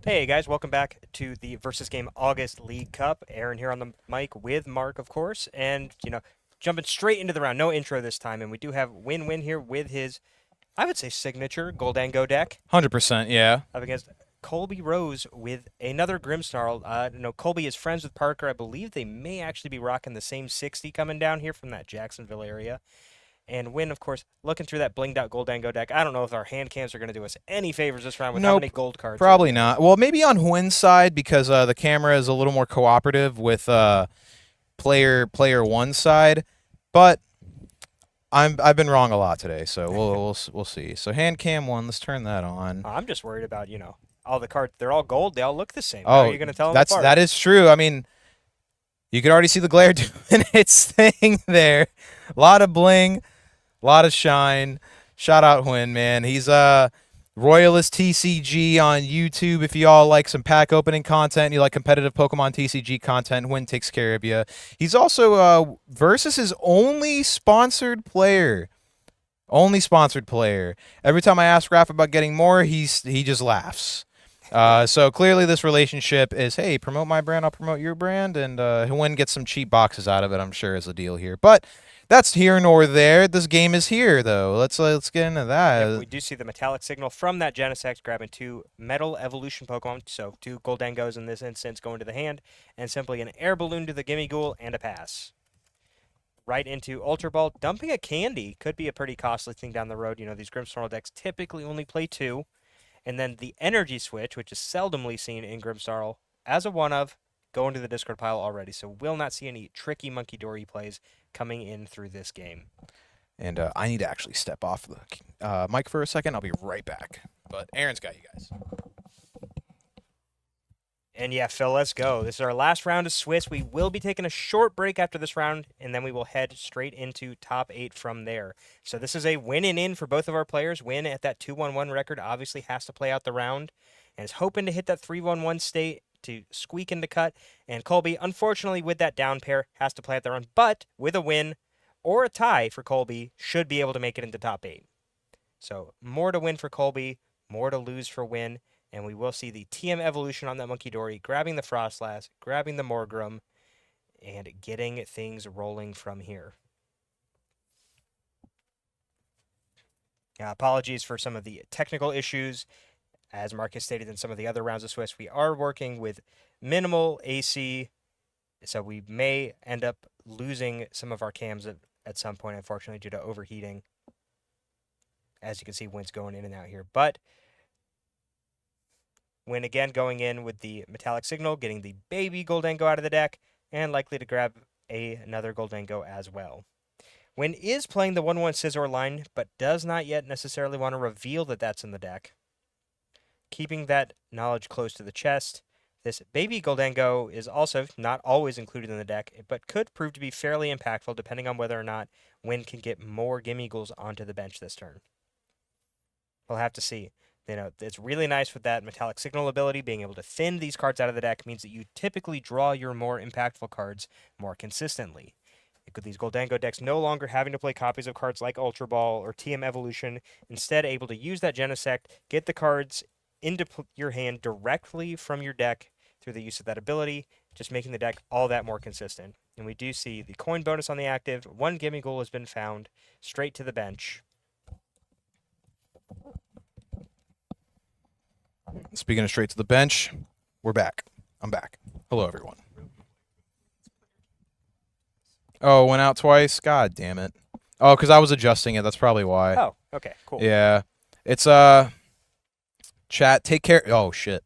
Hey guys, welcome back to the Versus Game August League Cup. Aaron here on the mic with Mark, of course, and jumping straight into the round. No intro this time, and we do have Win-Win here with his, I would say, signature Gholdengo deck 100%, yeah. up against Colby Rose with another Grimmsnarl. Colby is friends with Parker. I believe they may actually be rocking the same 60 coming down here from that Jacksonville area. And Win, of course, looking through that blinged out Gholdengo deck. I don't know if our hand cams are going to do us any favors this round with how many Nope, gold cards are in probably there. not. Well, maybe on Huin's side because the camera is a little more cooperative with player one side, but I've been wrong a lot today, so we'll see. So hand cam one, let's turn that on. I'm just worried about, all the cards. They're all gold. They all look the same. How are Oh, you going to tell them apart? that is true. I mean, you could already see the glare doing its thing there. A lot of bling, a lot of shine. Shout out Huin, man. He's Royalist TCG on YouTube. If y'all like some pack opening content, you like competitive Pokemon TCG content, Huin takes care of you. He's also Versus's only sponsored player. Only sponsored player. Every time I ask Raph about getting more, he just laughs. So clearly this relationship is, hey, promote my brand, I'll promote your brand, and Huin gets some cheap boxes out of it, I'm sure, is the deal here. But that's here nor there. This game is here, though. Let's get into that. Yep, we do see the metallic signal from that Genesect grabbing two Metal Evolution Pokemon, so two Gholdengos in this instance going to the hand, and simply an Air Balloon to the Gimme Ghoul and a pass. Right into Ultra Ball. Dumping a Candy could be a pretty costly thing down the road. These Grimmsnarl decks typically only play two. And then the Energy Switch, which is seldomly seen in Grimmsnarl, as a one-of, going to the discard pile already. So we'll not see any tricky Monkey Dory plays coming in through this game. And I need to actually step off the mic for a second. I'll be right back. But Aaron's got you guys. And yeah, Phil, let's go. This is our last round of Swiss. We will be taking a short break after this round, and then we will head straight into top 8 from there. So this is a win and in for both of our players. Win at that 2-1-1 record obviously has to play out the round, and is hoping to hit that 3-1-1 state to squeak into cut. And Colby, unfortunately, with that down pair, has to play out the round. But with a win or a tie for Colby, should be able to make it into top 8. So more to win for Colby, more to lose for Win. And we will see the TM evolution on that Monkey Dory, grabbing the Frostlass, grabbing the Morgrim, and getting things rolling from here. Apologies for some of the technical issues. As Marcus stated in some of the other rounds of Swiss, we are working with minimal AC, so we may end up losing some of our cams at some point, unfortunately, due to overheating. As you can see, Win's going in and out here. But Win again going in with the metallic signal, getting the baby Gholdengo out of the deck, and likely to grab another Gholdengo as well. Win is playing the 1-1 Scizor line, but does not yet necessarily want to reveal that that's in the deck. Keeping that knowledge close to the chest, this baby Gholdengo is also not always included in the deck, but could prove to be fairly impactful depending on whether or not Win can get more Gimme Ghouls onto the bench this turn. We'll have to see. It's really nice with that metallic signal ability. Being able to thin these cards out of the deck means that you typically draw your more impactful cards more consistently. With these Gholdengo decks no longer having to play copies of cards like Ultra Ball or TM Evolution, instead able to use that Genesect, get the cards into your hand directly from your deck through the use of that ability, just making the deck all that more consistent. And we do see the coin bonus on the active. One Gimme Ghoul has been found, straight to the bench. Speaking of straight to the bench, we're back. I'm back. Hello, everyone. Oh, went out twice? God damn it. Oh, because I was adjusting it. That's probably why. Oh, okay, cool. Yeah. It's, chat, take care. Oh, shit.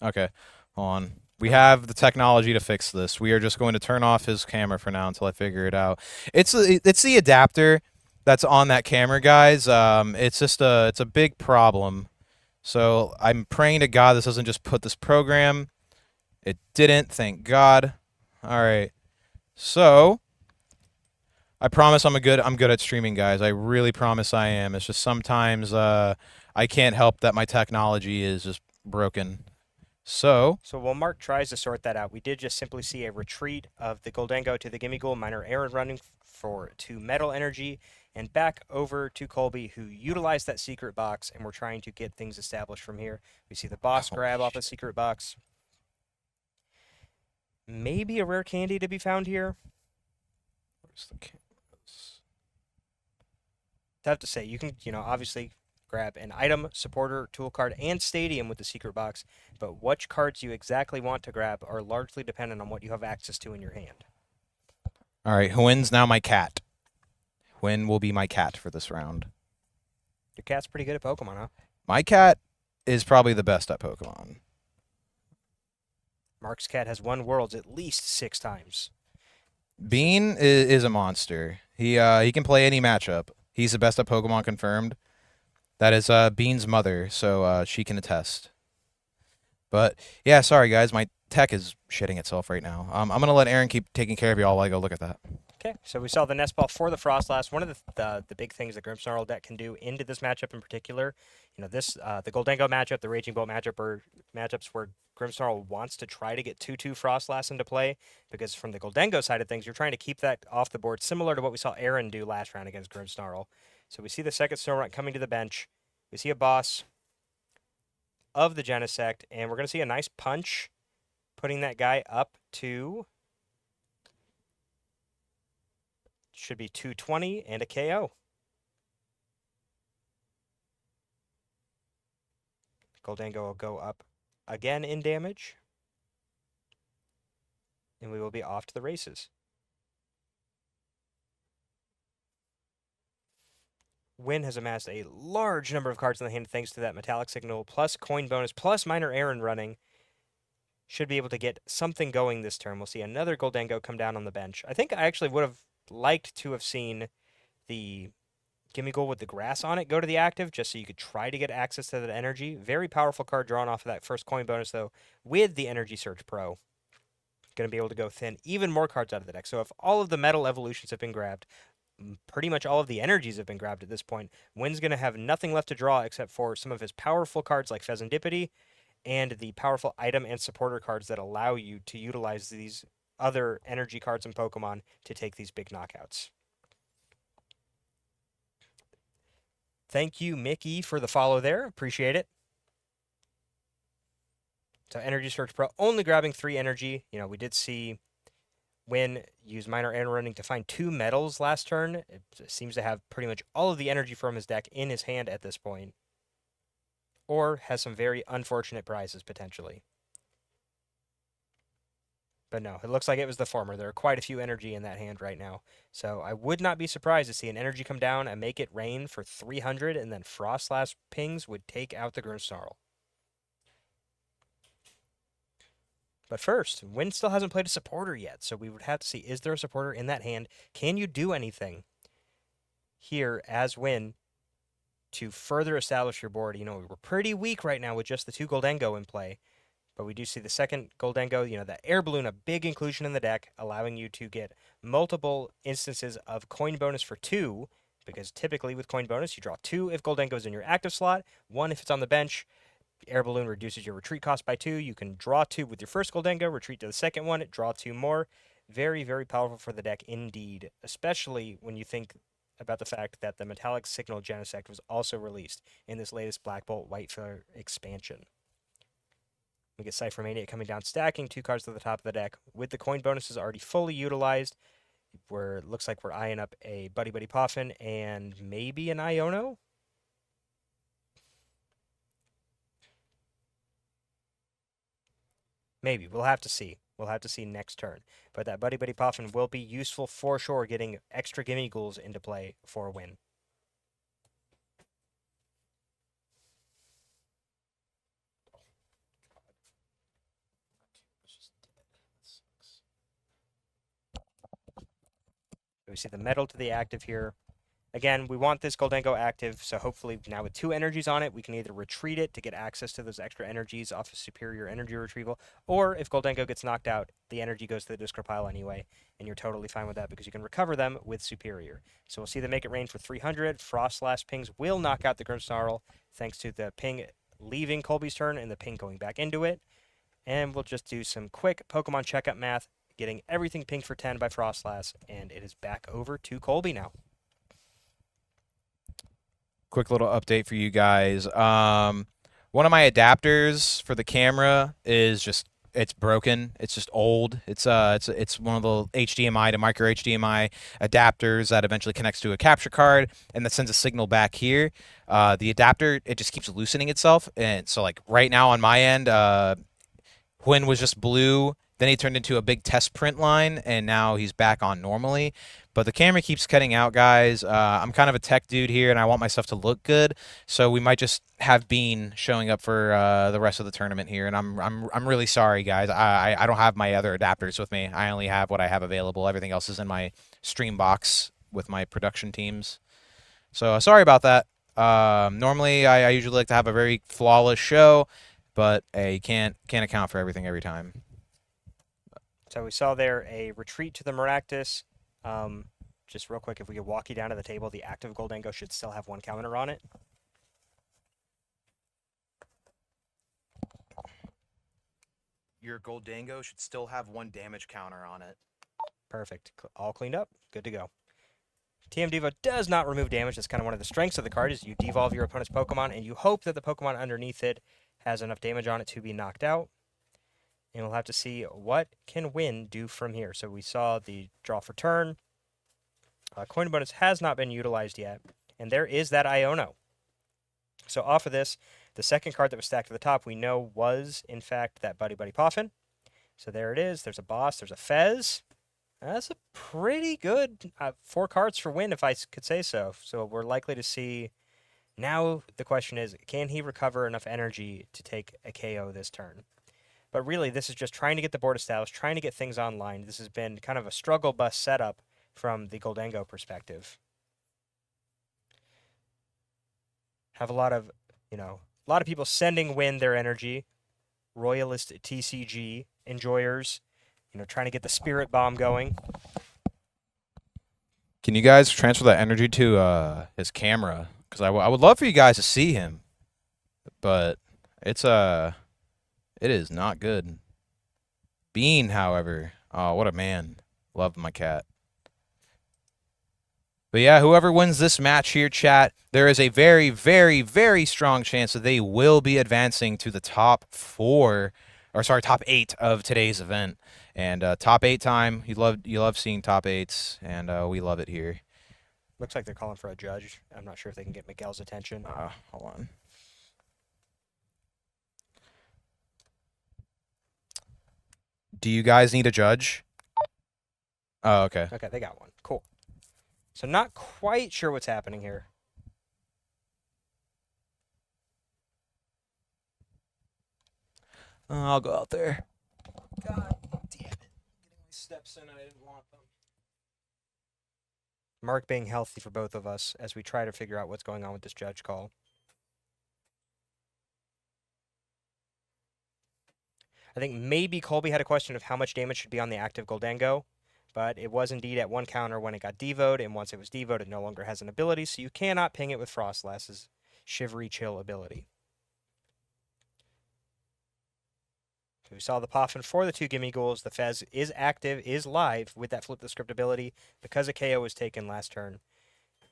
Okay, hold on. We have the technology to fix this. We are just going to turn off his camera for now until I figure it out. It's the adapter that's on that camera, guys. It's just it's a big problem. So I'm praying to God this doesn't just put this program. It didn't, thank God. All right. So I promise I'm good at streaming, guys. I really promise I am. It's just sometimes I can't help that my technology is just broken. So while Mark tries to sort that out, we did just simply see a retreat of the Gholdengo to the Gimme Ghoul. Minor error running for 2 Metal Energy and back over to Colby, who utilized that secret box, and we're trying to get things established from here. We see the boss grab off a secret box. Maybe a rare candy to be found here. Where's the cameras? Tough to say. You can, obviously grab an item, supporter, tool card, and stadium with the secret box, but which cards you exactly want to grab are largely dependent on what you have access to in your hand. All right, Hwin's now my cat. Hwin will be my cat for this round. Your cat's pretty good at Pokemon, huh? My cat is probably the best at Pokemon. Mark's cat has won Worlds at least 6 times. Bean is a monster. He can play any matchup. He's the best at Pokemon confirmed. That is Bean's mother, so she can attest. But yeah, sorry guys, my tech is shitting itself right now. I'm gonna let Aaron keep taking care of y'all while I go look at that. Okay, so we saw the Nest Ball for the Frostlass. One of the big things that Grimmsnarl deck can do into this matchup in particular, the Gholdengo matchup, the Raging Bolt matchup, are matchups where Grimmsnarl wants to try to get 2/2 Frostlass into play, because from the Gholdengo side of things, you're trying to keep that off the board, similar to what we saw Aaron do last round against Grimmsnarl. So we see the second Snorunt coming to the bench. We see a boss of the Genesect, and we're going to see a nice punch, putting that guy up to... should be 220 and a KO. Gholdengo will go up again in damage. And we will be off to the races. Win has amassed a large number of cards in the hand thanks to that Metallic Signal, plus coin bonus, plus Minor Errand running. Should be able to get something going this turn. We'll see another Gholdengo come down on the bench. I think I actually would have liked to have seen the Gimme Goal with the grass on it go to the active, just so you could try to get access to that energy. Very powerful card drawn off of that first coin bonus, though, with the Energy Surge Pro. Going to be able to go thin even more cards out of the deck. So if all of the metal evolutions have been grabbed, pretty much all of the energies have been grabbed at this point, Win's going to have nothing left to draw except for some of his powerful cards like Pheasantipity and the powerful item and supporter cards that allow you to utilize these other energy cards in Pokemon to take these big knockouts. Thank you, Mickey, for the follow there. Appreciate it. So Energy Surge Pro only grabbing 3 energy. We did see Win use Minor Errand running to find 2 metals last turn. It seems to have pretty much all of the energy from his deck in his hand at this point. Or has some very unfortunate prizes, potentially. But no, it looks like it was the former. There are quite a few energy in that hand right now. So I would not be surprised to see an energy come down and make it rain for 300, and then Frostlass pings would take out the Grimmsnarl. But first, Win still hasn't played a supporter yet, so we would have to see, is there a supporter in that hand? Can you do anything here as Win to further establish your board? We're pretty weak right now with just the 2 Gholdengo in play. But we do see the second Gholdengo, that Air Balloon, a big inclusion in the deck, allowing you to get multiple instances of coin bonus for 2, because typically with coin bonus, you draw 2 if Gholdengo's in your active slot, 1 if it's on the bench. Air Balloon reduces your retreat cost by 2. You can draw 2 with your first Gholdengo, retreat to the second one, draw 2 more. Very, very powerful for the deck indeed, especially when you think about the fact that the Metallic Signal Genesect was also released in this latest Black Bolt Whitefire expansion. We get Cyphermania coming down, stacking 2 cards to the top of the deck. With the coin bonuses already fully utilized, it looks like we're eyeing up a Buddy Buddy Poffin and maybe an Iono. Maybe. We'll have to see. We'll have to see next turn. But that Buddy Buddy Poffin will be useful for sure, getting extra Gimme Ghouls into play for a win. We see the metal to the active here. Again, we want this Gholdengo active, so hopefully now with 2 energies on it, we can either retreat it to get access to those extra energies off of superior energy retrieval, or if Gholdengo gets knocked out, the energy goes to the discard pile anyway, and you're totally fine with that because you can recover them with superior. So we'll see them make it rain for 300. Frostlass pings will knock out the Grimmsnarl, thanks to the ping leaving Colby's turn and the ping going back into it. And we'll just do some quick Pokemon checkup math, getting everything pinged for 10 by Frostlass, and it is back over to Colby now. quick little update for you guys. One of my adapters for the camera is just it's broken. It's just old. It's one of the HDMI to micro HDMI adapters that eventually connects to a capture card and that sends a signal back here. The adapter, it just keeps loosening itself, and so like right now on my end, Quinn was just blue. Then he turned into a big test print line, and now he's back on normally. But the camera keeps cutting out, guys. I'm kind of a tech dude here, and I want my stuff to look good, so we might just have Bean showing up for the rest of the tournament here. And I'm really sorry, guys. I don't have my other adapters with me. I only have what I have available. Everything else is in my stream box with my production teams. So sorry about that. Normally, I usually like to have a very flawless show, but you can't account for everything every time. So we saw there a retreat to the Maractus. Just real quick, if we could walk you down to the table, the active Gholdengo should still have 1 counter on it. Your Gholdengo should still have 1 damage counter on it. Perfect. All cleaned up. Good to go. TM Devo does not remove damage. That's kind of one of the strengths of the card, is you devolve your opponent's Pokemon, and you hope that the Pokemon underneath it has enough damage on it to be knocked out. And we'll have to see what can Win do from here. So we saw the draw for turn. Coin bonus has not been utilized yet. And there is that Iono. So off of this, the second card that was stacked at the top we know was, in fact, that Buddy Buddy Poffin. So there it is. There's a Boss. There's a Fez. That's a pretty good 4 cards for Win, if I could say so. So we're likely to see... Now the question is, can he recover enough energy to take a KO this turn? But really, this is just trying to get the board established, trying to get things online. This has been kind of a struggle bus setup from the Gholdengo perspective. Have a lot of people sending Win their energy. Royalist TCG enjoyers, trying to get the Spirit Bomb going. Can you guys transfer that energy to his camera? Because I would love for you guys to see him, but it is not good. Bean, however, oh, what a man. Love my cat. But yeah, whoever wins this match here, chat, there is a very, very, very strong chance that they will be advancing to the top 8 of today's event. And top 8 time, you love seeing top 8s, and we love it here. Looks like they're calling for a judge. I'm not sure if they can get Miguel's attention. Hold on. Do you guys need a judge? Oh, okay. Okay, they got one. Cool. So not quite sure what's happening here. I'll go out there. God damn it. Getting my steps in, I didn't want them. Mark being healthy for both of us as we try to figure out what's going on with this judge call. I think maybe Colby had a question of how much damage should be on the active Gholdengo, but it was indeed at 1 counter when it got devoed, and once it was devoed, it no longer has an ability, so you cannot ping it with Frostlass's Shivery Chill ability. So we saw the Poffin for the 2 Gimme Ghouls. The Fez is active, is live with that Flip the Script ability because a KO was taken last turn.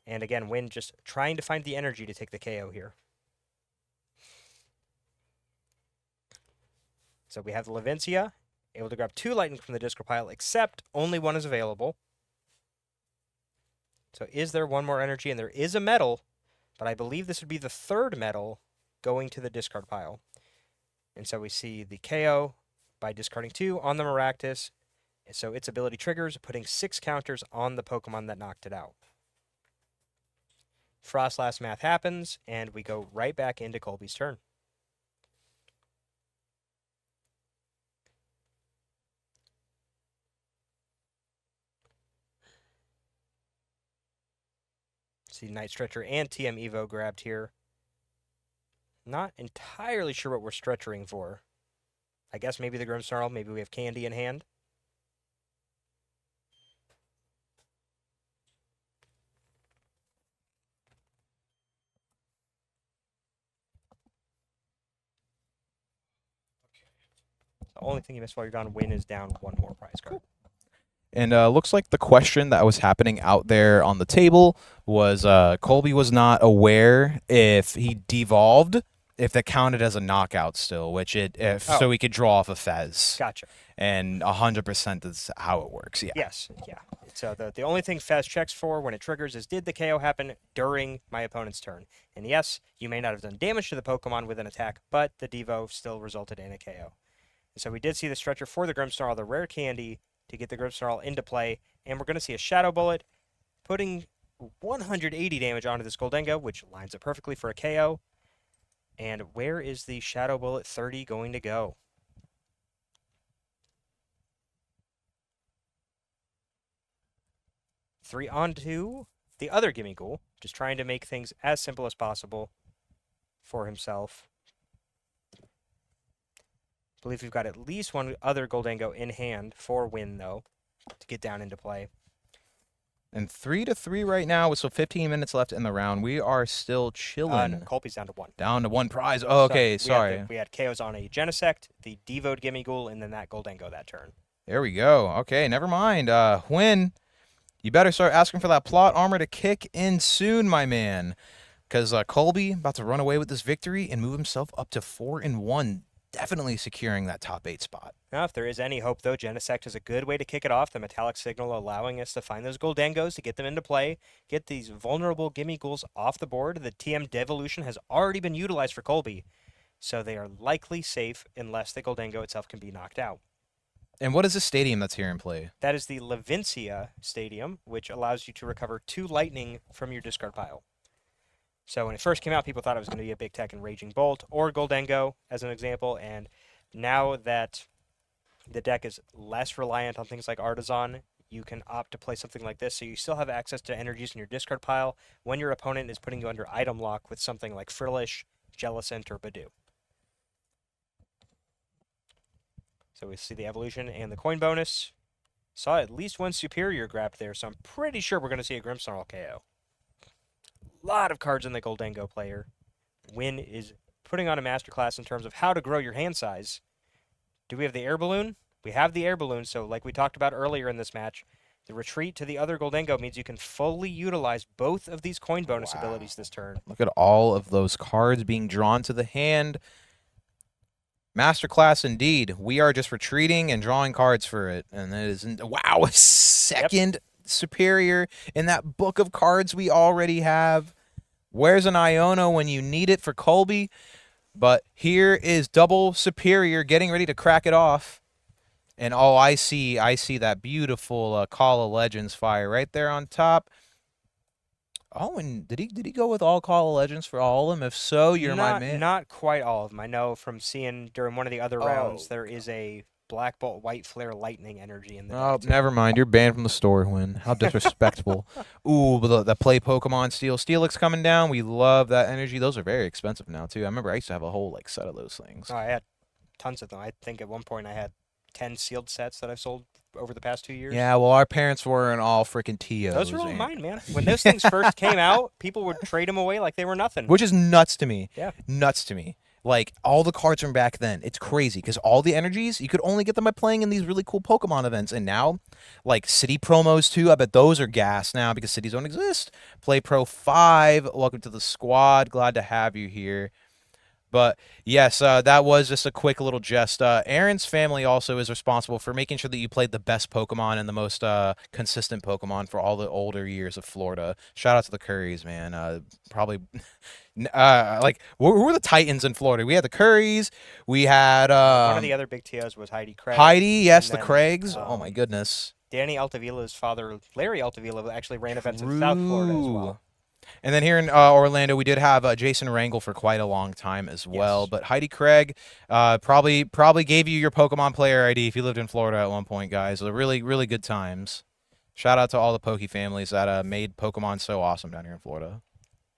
And again, Win just trying to find the energy to take the KO here. So we have the Levincia, able to grab 2 Lightning from the discard pile, except only 1 is available. So is there 1 more energy? And there is a medal, but I believe this would be the 3rd medal going to the discard pile. And so we see the KO by discarding 2 on the Maractus. So its ability triggers, putting 6 counters on the Pokemon that knocked it out. Frostlass math happens, and we go right back into Colby's turn. See Night Stretcher and TM Evo grabbed here. Not entirely sure what we're stretchering for. I guess maybe the Grimmsnarl, maybe we have candy in hand. The only thing you missed while you're gone, Win is down 1 more prize card. And looks like the question that was happening out there on the table was Colby was not aware if he devolved, if that counted as a knockout still, which so he could draw off a Fez. Gotcha. And 100% is how it works. Yeah. Yes. Yeah. So the only thing Fez checks for when it triggers is, did the KO happen during my opponent's turn? And yes, you may not have done damage to the Pokemon with an attack, but the Devo still resulted in a KO. And so we did see the stretcher for the Grimmsnarl, the rare candy, to get the Grimmsnarl into play. And we're going to see a Shadow Bullet putting 180 damage onto this Gholdengo, which lines up perfectly for a KO. And where is the Shadow Bullet 30 going to go? Three onto the other Gimme Ghoul, just trying to make things as simple as possible for himself. I believe we've got at least one other Gholdengo in hand for win, though, to get down into play. And 3-3 right now, with so 15 minutes left in the round. We are still chilling. No, Colby's down to one. Down to one prize. Oh, okay, sorry. We had KOs on a Genesect, the Devoed Gimme Ghoul, and then that Gholdengo that turn. There we go. Okay, never mind. Win. You better start asking for that plot armor to kick in soon, my man. Because Colby about to run away with this victory and move himself up to 4-1. Definitely securing that top 8 spot. Now, if there is any hope, though, Genesect is a good way to kick it off. The Metallic Signal allowing us to find those Gholdengos, to get them into play, get these vulnerable Gimme Ghouls off the board. The TM Devolution has already been utilized for Colby, so they are likely safe unless the Gholdengo itself can be knocked out. And what is this stadium that's here in play? That is the Levincia Stadium, which allows you to recover 2 lightning from your discard pile. So when it first came out, people thought it was going to be a Big Tech and Raging Bolt or Gholdengo, as an example. And now that the deck is less reliant on things like Artisan, you can opt to play something like this. So you still have access to energies in your discard pile when your opponent is putting you under item lock with something like Frillish, Jellicent, or Badoo. So we see the evolution and the coin bonus. Saw at least one superior grabbed there, so I'm pretty sure we're going to see a Grimmsnarl KO. Lot of cards in the Gholdengo player. Win is putting on a masterclass in terms of how to grow your hand size. Do we have the air balloon? We have the air balloon, so like we talked about earlier in this match, the retreat to the other Gholdengo means you can fully utilize both of these coin bonus abilities this turn. Look at all of those cards being drawn to the hand. Masterclass indeed. We are just retreating and drawing cards for it. And it is, wow, a second superior in that book of cards we already have. Where's an Iono when you need it for Colby? But here is double superior getting ready to crack it off. And oh, I see that beautiful Call of Legends fire right there on top. Oh, and did he go with all Call of Legends for all of them? If so, you're my man. Not quite all of them. I know from seeing during one of the other rounds, there is a Black Bolt, White Flare, Lightning energy in the Oh, deck. never mind. You're banned from the store, Win. How disrespectful. Ooh, but the play Pokemon Steel. Steelix coming down. We love that energy. Those are very expensive now, too. I remember I used to have a whole set of those things. Oh, I had tons of them. I think at one point I had 10 sealed sets that I've sold over the past 2 years. Yeah, well, our parents weren't all freaking TOs. Those were all mine, man. When those things first came out, people would trade them away like they were nothing. Which is nuts to me. Yeah. Nuts to me. Like, all the cards from back then, it's crazy, because all the energies, you could only get them by playing in these really cool Pokemon events. And now, like, City promos, too, I bet those are gas now, because cities don't exist. Play Pro 5, welcome to the squad. Glad to have you here. But, yes, that was just a quick little jest. Aaron's family also is responsible for making sure that you played the best Pokemon and the most consistent Pokemon for all the older years of Florida. Shout out to the Currys, man. Probably, like, who were the Titans in Florida? We had the Currys. We had... one of the other big TOs was Heidi Craig. Heidi, yes, the then, Craigs. Oh, my goodness. Danny Altavila's father, Larry Altavila, actually ran events in South Florida as well. And then here in Orlando, we did have Jason Rangel for quite a long time as well. Yes. But Heidi Craig probably gave you your Pokemon player ID if you lived in Florida at one point, guys. So really, really good times. Shout out to all the Poke families that made Pokemon so awesome down here in Florida.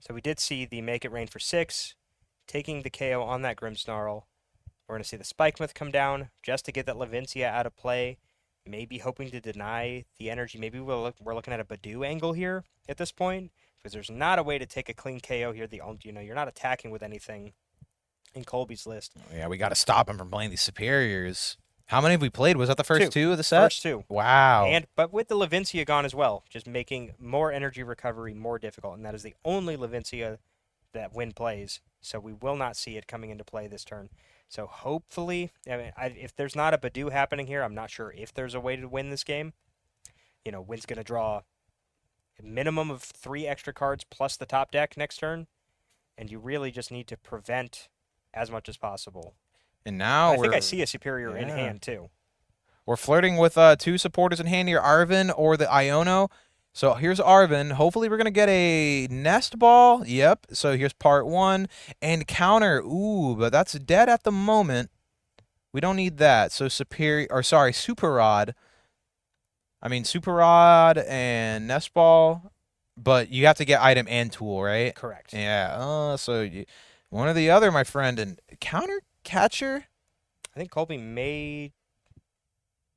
So we did see the Make It Rain for 6, taking the KO on that Grimmsnarl. We're going to see the Spikemouth come down just to get that Levincia out of play. Maybe hoping to deny the energy. Maybe we're looking at a Badoo angle here at this point, because there's not a way to take a clean KO here. You're not attacking with anything in Colby's list. Yeah, we got to stop him from playing these superiors. How many have we played? Was that the first two of the set? First two. Wow. But with the Levincia gone as well, just making more energy recovery more difficult, and that is the only Levincia that Win plays. So we will not see it coming into play this turn. So hopefully, I mean, if there's not a Badoo happening here, I'm not sure if there's a way to win this game. You know, Win's going to draw a minimum of 3 extra cards plus the top deck next turn, and you really just need to prevent as much as possible. And now I think I see a superior in hand too. We're flirting with 2 supporters in hand here, Arvin or the Iono. So here's Arvin. Hopefully we're going to get a Nest Ball. Yep. So here's part 1. And counter. Ooh, but that's dead at the moment. We don't need that. So Super Rod. I mean, Super Rod and Nest Ball. But you have to get item and tool, right? Correct. Yeah. One or the other, my friend. And counter catcher? I think Colby may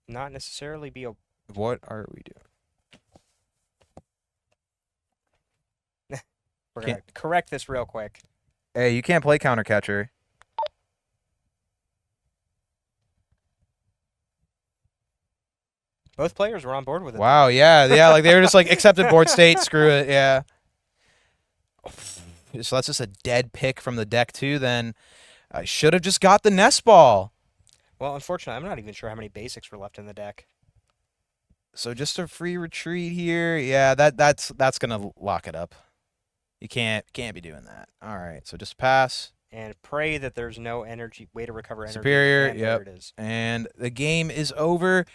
not necessarily be a... What are we doing? We're going to correct this real quick. Hey, you can't play counter catcher. Both players were on board with it. Wow, yeah, like they were just like accepted board state, screw it, yeah. So that's just a dead pick from the deck too. Then I should have just got the Nest Ball. Well, unfortunately, I'm not even sure how many basics were left in the deck. So just a free retreat here. Yeah, that's gonna lock it up. You can't be doing that. All right, so just pass. And pray that there's no way to recover energy. Superior, and yep. There it is. And the game is over.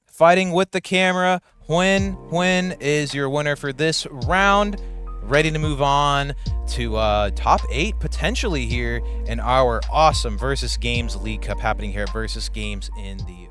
Fighting with the camera. Hwin is your winner for this round. Ready to move on to top 8 potentially here in our awesome Versus Games League Cup happening here at Versus Games in the